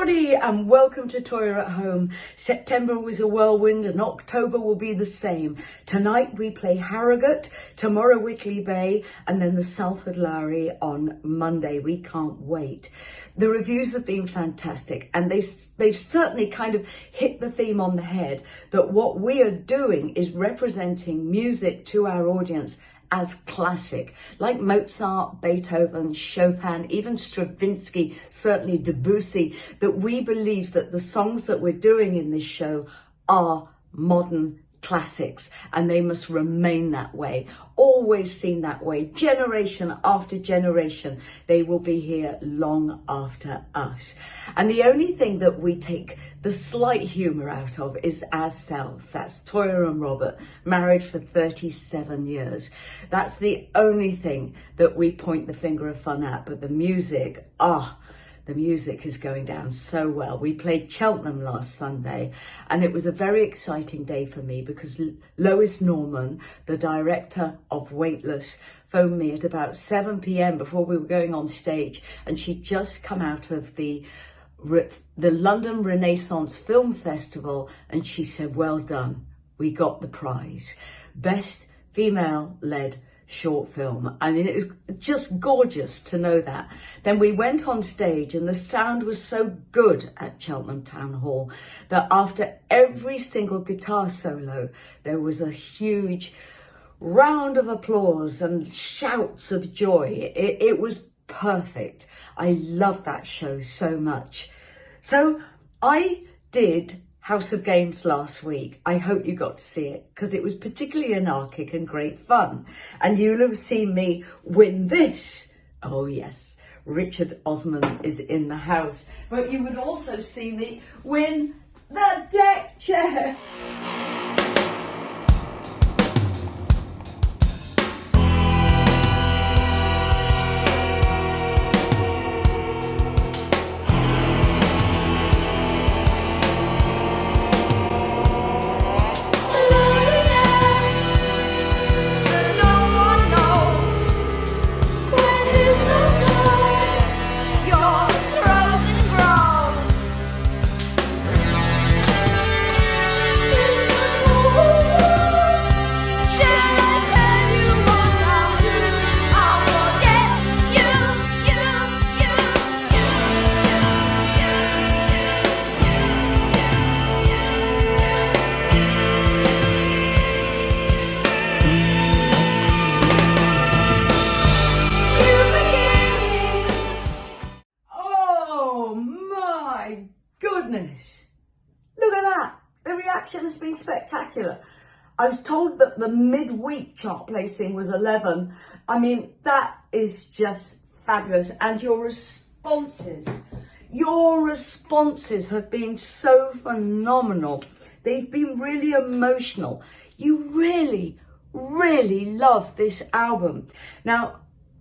everybody, and welcome to Toyah at Home. September was a whirlwind and October will be the same. Tonight we play Harrogate, tomorrow Whitley Bay, and then the Salford Lowry on Monday. We can't wait. The reviews have been fantastic, and they've certainly kind of hit the theme on the head that what we are doing is representing music to our audience as classic, like Mozart, Beethoven, Chopin, even Stravinsky, certainly Debussy, that we believe that the songs that we're doing in this show are modern classics, and they must remain that way, always seen that way, generation after generation. They will be here long after us. And the only thing that we take the slight humour out of is ourselves. That's Toyah and Robert, married for 37 years. That's the only thing that we point the finger of fun at. But the music, the music is going down so well. We played Cheltenham last Sunday, and it was a very exciting day for me because Lois Norman, the director of Weightless, phoned me at about 7 p.m. before we were going on stage, and she'd just come out of the London Renaissance Film Festival, and she said, "Well done, we got the prize. Best female-led short film." I mean, it was just gorgeous to know that. Then we went on stage, and the sound was so good at Cheltenham Town Hall that after every single guitar solo, there was a huge round of applause and shouts of joy. It was perfect. I love that show so much. So I did House of Games last week. I hope you got to see it because it was particularly anarchic and great fun. And you'll have seen me win this. Oh yes, Richard Osman is in the house. But you would also see me win the deck chair. Goodness, look at that. The reaction has been spectacular. I was told that the midweek chart placing was 11. I mean, that is just fabulous. And your responses have been so phenomenal. They've been really emotional. You really, really love this album. Now,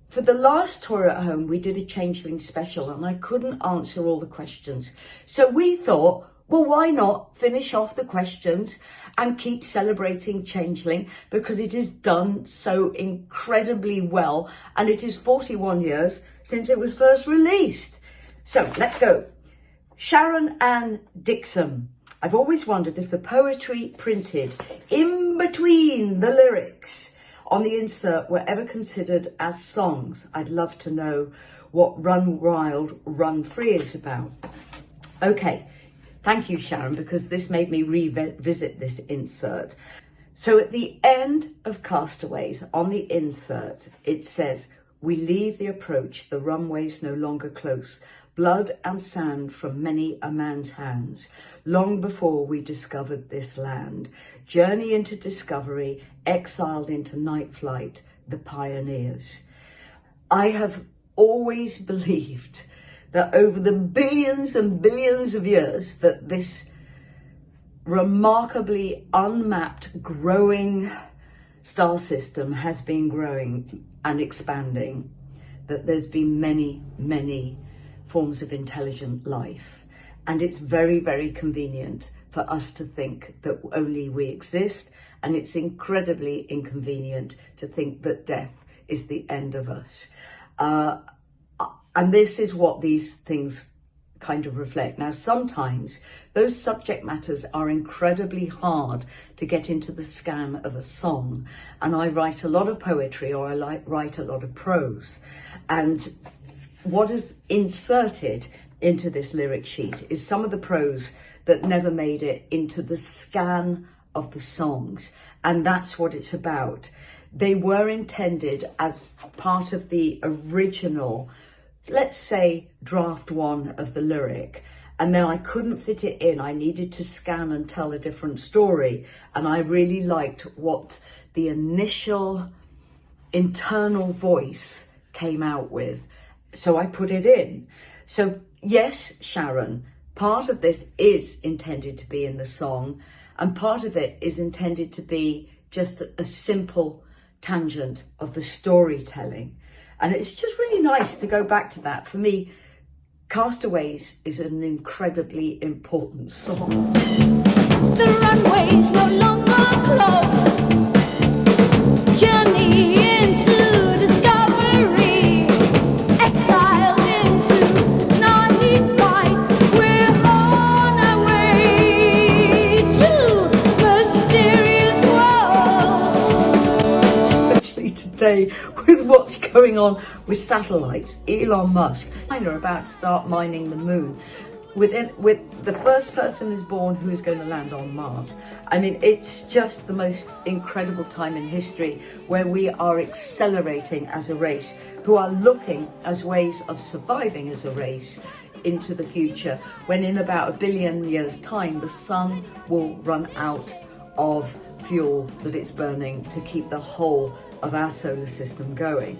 for the last Toyah at Home, we did a Changeling special, and I couldn't answer all the questions. So we thought, well, why not finish off the questions and keep celebrating Changeling, because it is done so incredibly well, and it is 41 years since it was first released. So let's go. Sharon Ann Dixon. I've always wondered if the poetry printed in between the lyrics on the insert were ever considered as songs. I'd love to know what Run Wild, Run Free is about. Okay, thank you, Sharon, because this made me revisit this insert. So at the end of Castaways, on the insert, it says, "We leave the approach, the runway's no longer close. Blood and sand from many a man's hands. Long before we discovered this land. Journey into discovery, exiled into night flight, the pioneers." I have always believed that over the billions and billions of years that this remarkably unmapped, growing star system has been growing and expanding, that there's been many, many forms of intelligent life. And it's very, very convenient for us to think that only we exist, and it's incredibly inconvenient to think that death is the end of us. And this is what these things kind of reflect. Now, sometimes those subject matters are incredibly hard to get into the scan of a song. And I write a lot of poetry, or I write a lot of prose. And what is inserted into this lyric sheet is some of the prose that never made it into the scan of the songs. And that's what it's about. They were intended as part of the original, let's say, draft one of the lyric. And then I couldn't fit it in. I needed to scan and tell a different story. And I really liked what the initial internal voice came out with. So I put it in. So yes, Sharon, part of this is intended to be in the song, and part of it is intended to be just a simple tangent of the storytelling. And it's just really nice to go back to that. For me, Castaways is an incredibly important song. The runway's no longer closed. Journey into discovery. Exiled into non-heat. We're on our way to mysterious worlds. Especially today, with what's going on with satellites. Elon Musk are about to start mining the moon. With the first person is born who's going to land on Mars. I mean, it's just the most incredible time in history where we are accelerating as a race, who are looking as ways of surviving as a race into the future, when in about 1 billion years' time, the sun will run out of fuel that it's burning to keep the whole of our solar system going.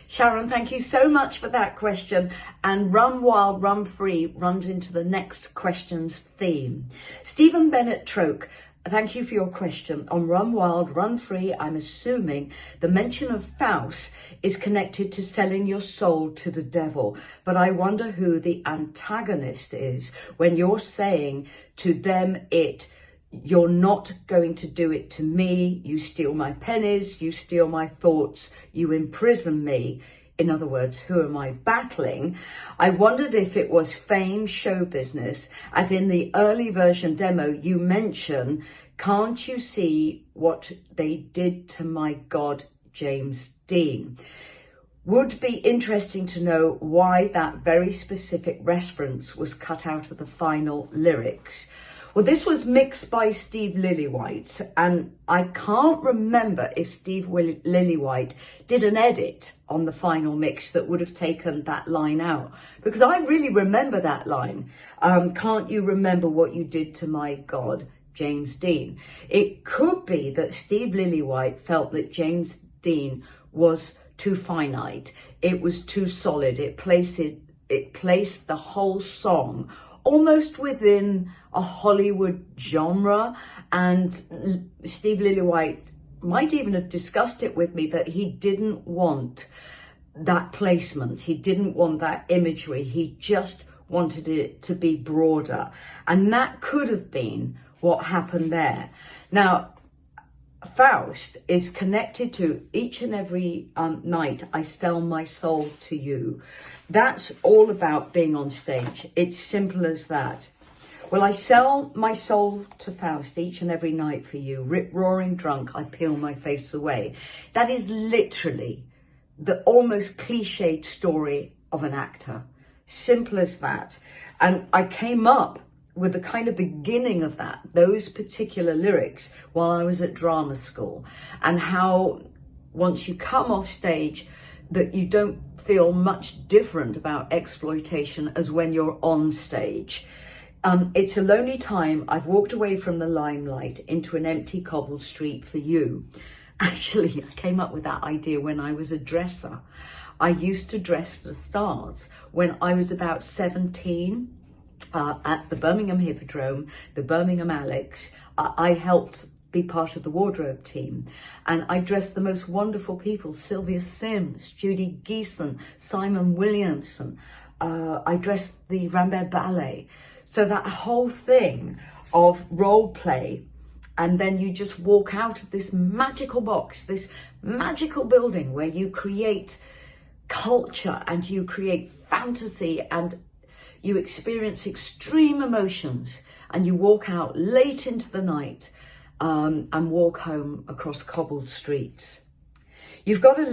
Sharon, thank you so much for that question. And Run Wild, Run Free runs into the next question's theme. Stephen Bennett Troke, thank you for your question. On Run Wild, Run Free, I'm assuming the mention of Faust is connected to selling your soul to the devil. But I wonder who the antagonist is when you're saying to them you're not going to do it to me. You steal my pennies, you steal my thoughts, you imprison me. In other words, who am I battling? I wondered if it was fame, show business, as in the early version demo you mention, can't you see what they did to my God, James Dean? Would be interesting to know why that very specific reference was cut out of the final lyrics. Well, this was mixed by Steve Lillywhite, and I can't remember if Steve Lillywhite did an edit on the final mix that would have taken that line out, because I really remember that line. Can't you remember what you did to my God, James Dean? It could be that Steve Lillywhite felt that James Dean was too finite. It was too solid. It placed the whole song almost within a Hollywood genre, and Steve Lillywhite might even have discussed it with me that he didn't want that placement, he didn't want that imagery, he just wanted it to be broader, and that could have been what happened there. Now, Faust is connected to each and every night I sell my soul to you. That's all about being on stage. It's simple as that. Well, I sell my soul to Faust each and every night for you. Rip-roaring drunk, I peel my face away. That is literally the almost cliched story of an actor. Simple as that. And I came up with the kind of beginning of those particular lyrics while I was at drama school, and how once you come off stage that you don't feel much different about exploitation as when you're on stage. It's a lonely time. I've walked away from the limelight into an empty cobbled street for you. Actually, I came up with that idea when I was a dresser. I used to dress the stars when I was about 17. At the Birmingham Hippodrome, the Birmingham Alex, I helped be part of the wardrobe team, and I dressed the most wonderful people: Sylvia Sims, Judy Geeson, Simon Williamson. I dressed the Rambert Ballet. So that whole thing of role play, and then you just walk out of this magical box, this magical building where you create culture and you create fantasy and you experience extreme emotions and you walk out late into the night and walk home across cobbled streets. You've got to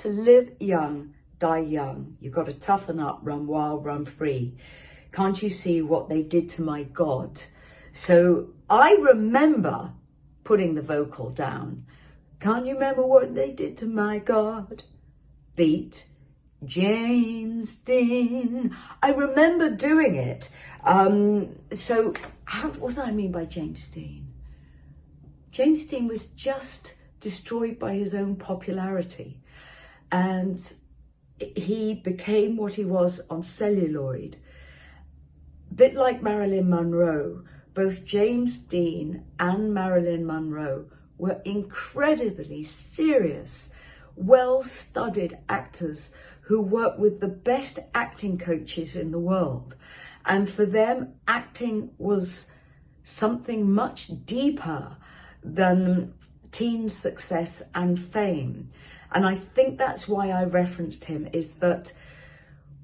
live young, die young. You've got to toughen up, run wild, run free. Can't you see what they did to my God? So I remember putting the vocal down. Can't you remember what they did to my God? Beat James Dean. I remember doing it. So what do I mean by James Dean? James Dean was just destroyed by his own popularity. And he became what he was on celluloid. A bit like Marilyn Monroe, both James Dean and Marilyn Monroe were incredibly serious, well-studied actors who worked with the best acting coaches in the world. And for them, acting was something much deeper than teen success and fame. And I think that's why I referenced him, is that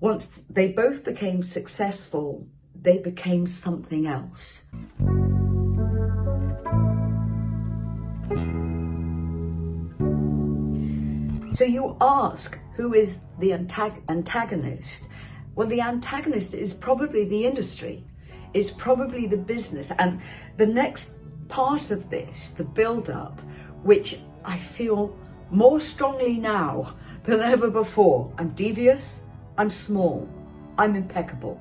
once they both became successful, they became something else. So you ask, who is the antagonist? Well, the antagonist is probably the industry, is probably the business. And the next part of this, the build-up, which I feel more strongly now than ever before. I'm devious, I'm small, I'm impeccable.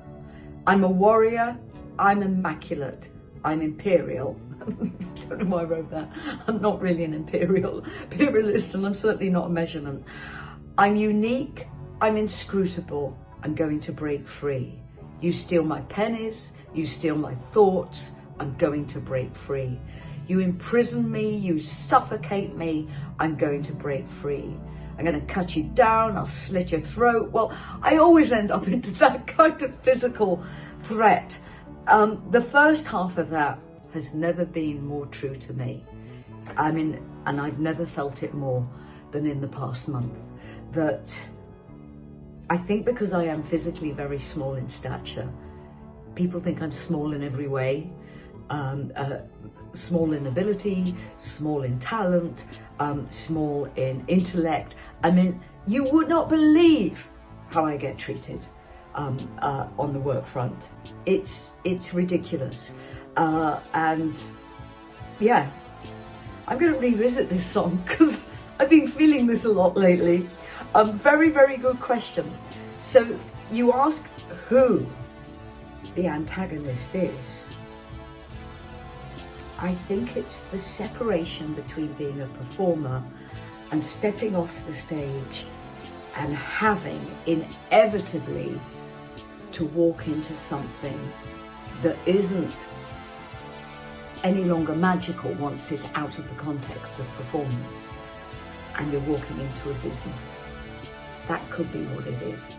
I'm a warrior, I'm immaculate, I'm imperial. I don't know why I wrote that. I'm not really an imperialist, and I'm certainly not a measurement. I'm unique, I'm inscrutable, I'm going to break free. You steal my pennies, you steal my thoughts, I'm going to break free. You imprison me, you suffocate me, I'm going to break free. I'm going to cut you down, I'll slit your throat. Well, I always end up into that kind of physical threat. The first half of that has never been more true to me. And I've never felt it more than in the past month. That I think because I am physically very small in stature, people think I'm small in every way. Small in ability, small in talent, small in intellect. I mean, you would not believe how I get treated on the work front. It's ridiculous. And yeah, I'm going to revisit this song because I've been feeling this a lot lately. Very, very good question. So you ask who the antagonist is. I think it's the separation between being a performer and stepping off the stage and having inevitably to walk into something that isn't any longer magical once it's out of the context of performance and you're walking into a business. That could be what it is.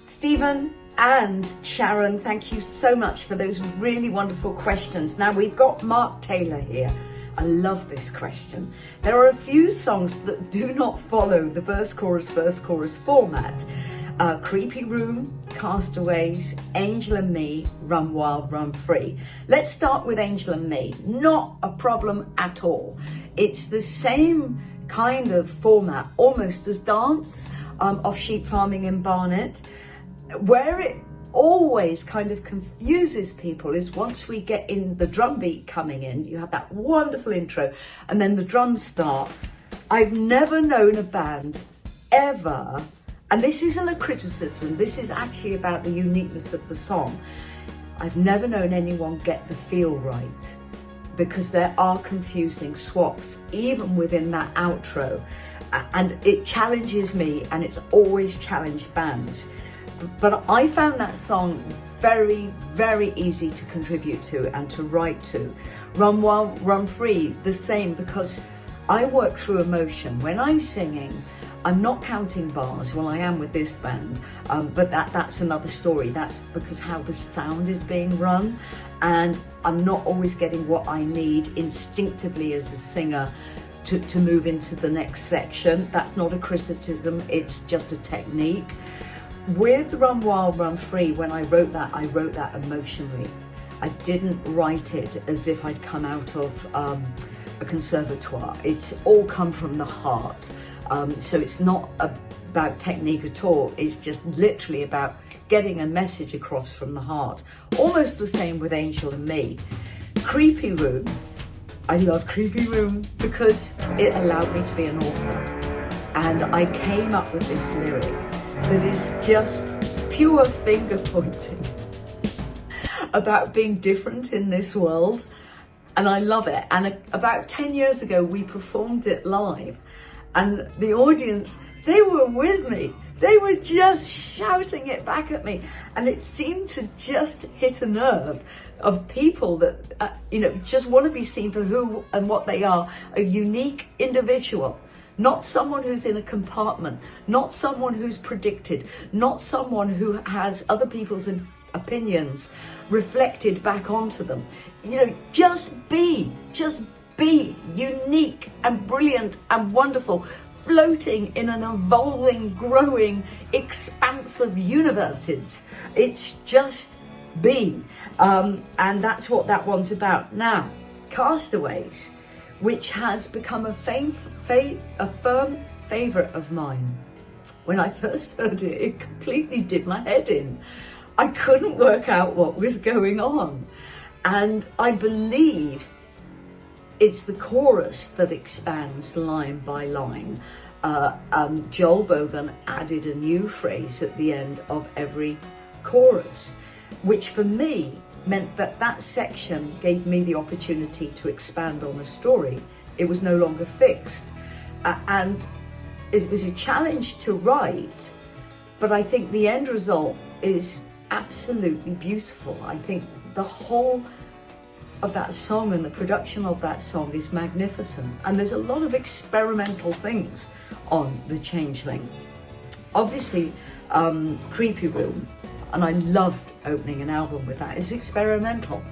Stephen and Sharon, thank you so much for those really wonderful questions. Now we've got Mark Taylor here. I love this question. There are a few songs that do not follow the verse, chorus format. Creepy Room, Castaways, Angel and Me, Run Wild, Run Free. Let's start with Angel and Me. Not a problem at all. It's the same kind of format, almost as Dance, of Sheep Farming in Barnet. Where it always kind of confuses people is once we get in the drum beat coming in, you have that wonderful intro and then the drums start. I've never known a band ever, and this isn't a criticism, this is actually about the uniqueness of the song. I've never known anyone get the feel right because there are confusing swaps even within that outro, and it challenges me and it's always challenged bands. But I found that song very, very easy to contribute to and to write to. Run Wild, Run Free, the same, because I work through emotion. When I'm singing, I'm not counting bars. Well, I am with this band, but that's another story. That's because how the sound is being run, and I'm not always getting what I need instinctively as a singer to move into the next section. That's not a criticism, it's just a technique. With Run Wild, Run Free, when I wrote that emotionally. I didn't write it as if I'd come out of a conservatoire. It's all come from the heart. So it's not about technique at all. It's just literally about getting a message across from the heart. Almost the same with Angel and Me. Creepy Room. I love Creepy Room because it allowed me to be an author. And I came up with this lyric that is just pure finger pointing about being different in this world. And I love it. And about 10 years ago, we performed it live. And the audience, they were with me. They were just shouting it back at me. And it seemed to just hit a nerve of people that, just want to be seen for who and what they are, a unique individual, not someone who's in a compartment, not someone who's predicted, not someone who has other people's opinions reflected back onto them. Just be unique and brilliant and wonderful, floating in an evolving, growing, expansive universe. It's just be. And that's what that one's about. Now, Castaways, which has become a firm favourite of mine. When I first heard it, it completely did my head in. I couldn't work out what was going on. And I believe it's the chorus that expands line by line. Joel Bogan added a new phrase at the end of every chorus, which for me meant that section gave me the opportunity to expand on a story. It was no longer fixed. And it was a challenge to write, but I think the end result is absolutely beautiful. I think the whole of that song and the production of that song is magnificent. And there's a lot of experimental things on the Changeling. Obviously, Creepy Room, and I loved opening an album with that. It's experimental,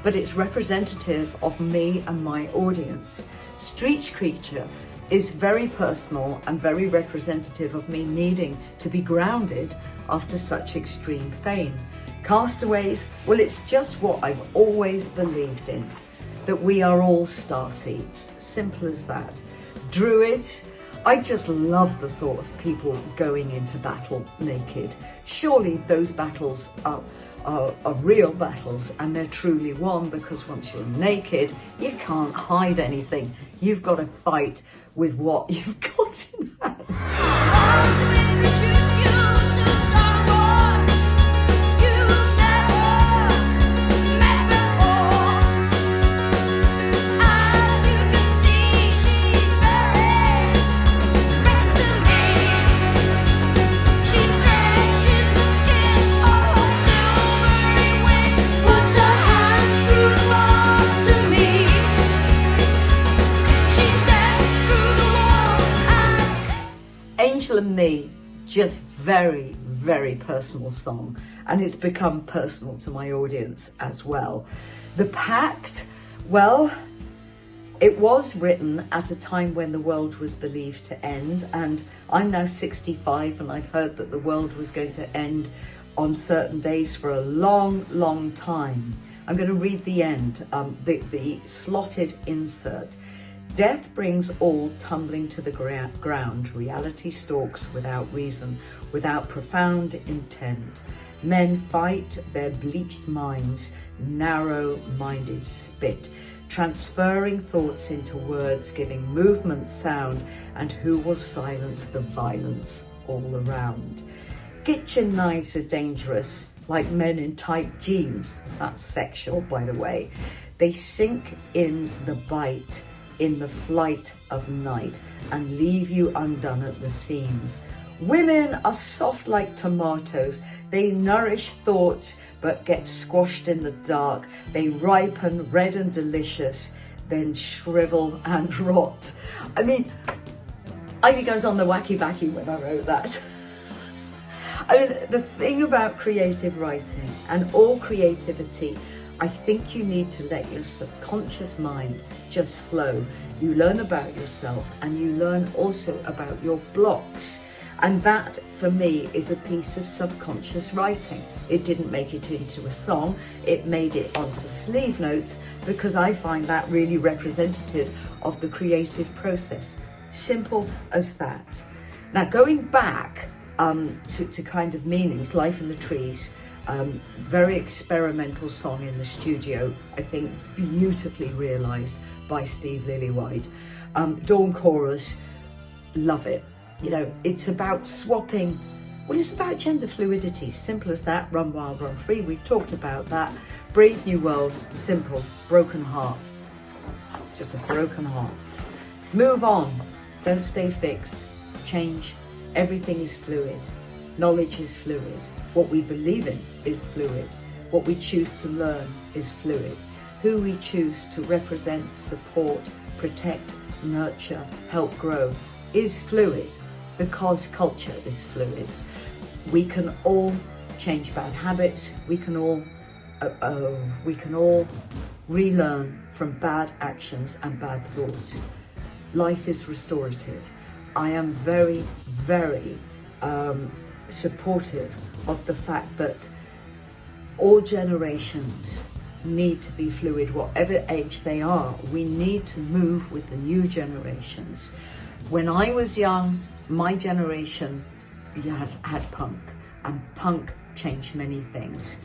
but it's representative of me and my audience. Street Creature is very personal and very representative of me needing to be grounded after such extreme fame. Castaways, well, it's just what I've always believed in, that we are all starseeds, simple as that. Druids, I just love the thought of people going into battle naked. Surely those battles are real battles, and they're truly won, because once you're naked, you can't hide anything. You've got to fight with what you've got in hand. I want to introduce you to someone you've never met before. As you can see, she's very special to me. She stretches the skin of her silvery wings, puts her hands through the bars to me. She steps through the wall as Angel and Me, just very, very personal song, and it's become personal to my audience as well. The Pact, well, it was written at a time when the world was believed to end, and I'm now 65 and I've heard that the world was going to end on certain days for a long, long time. I'm going to read the end, the slotted insert. Death brings all tumbling to the ground. Reality stalks without reason, without profound intent. Men fight their bleached minds, narrow-minded spit, transferring thoughts into words, giving movement sound, and who will silence the violence all around. Kitchen knives are dangerous, like men in tight jeans. That's sexual, by the way. They sink in the bite, in the flight of night, and leave you undone at the seams. Women are soft like tomatoes. They nourish thoughts but get squashed in the dark. They ripen red and delicious, then shrivel and rot. I mean, I think I was on the wacky backy when I wrote that. I mean, the thing about creative writing and all creativity, I think you need to let your subconscious mind just flow. You learn about yourself and you learn also about your blocks. And that, for me, is a piece of subconscious writing. It didn't make it into a song, it made it onto sleeve notes because I find that really representative of the creative process. Simple as that. Now, going back to kind of meanings, Life in the Trees, very experimental song in the studio, I think beautifully realised by Steve Lillywhite. Dawn chorus, love it. You know, it's about swapping, well, it's about gender fluidity, simple as that. Run wild, run free, we've talked about that. Brave new world, simple, broken heart, just a broken heart. Move on, don't stay fixed, change, everything is fluid. Knowledge is fluid. What we believe in is fluid. What we choose to learn is fluid. Who we choose to represent, support, protect, nurture, help grow is fluid because culture is fluid. We can all change bad habits. We can all relearn from bad actions and bad thoughts. Life is restorative. I am very, very supportive of the fact that all generations need to be fluid, whatever age they are. We need to move with the new generations. When I was young, my generation had punk, and punk changed many things.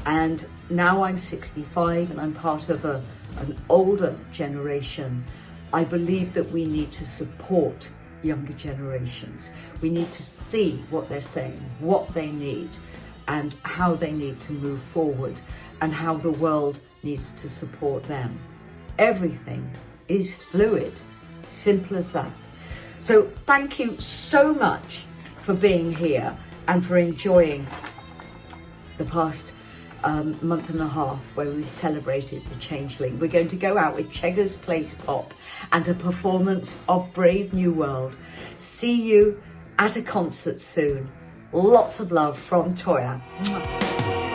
And now I'm 65 and I'm part of an older generation. I believe that we need to support younger generations. We need to see what they're saying, what they need, and how they need to move forward, and how the world needs to support them. Everything is fluid, simple as that. So thank you so much for being here and for enjoying the past month and a half where we celebrated the Changeling. We're going to go out with Cheggers Place Pop and a performance of Brave New World. See you at a concert soon. Lots of love from Toyah. Mwah.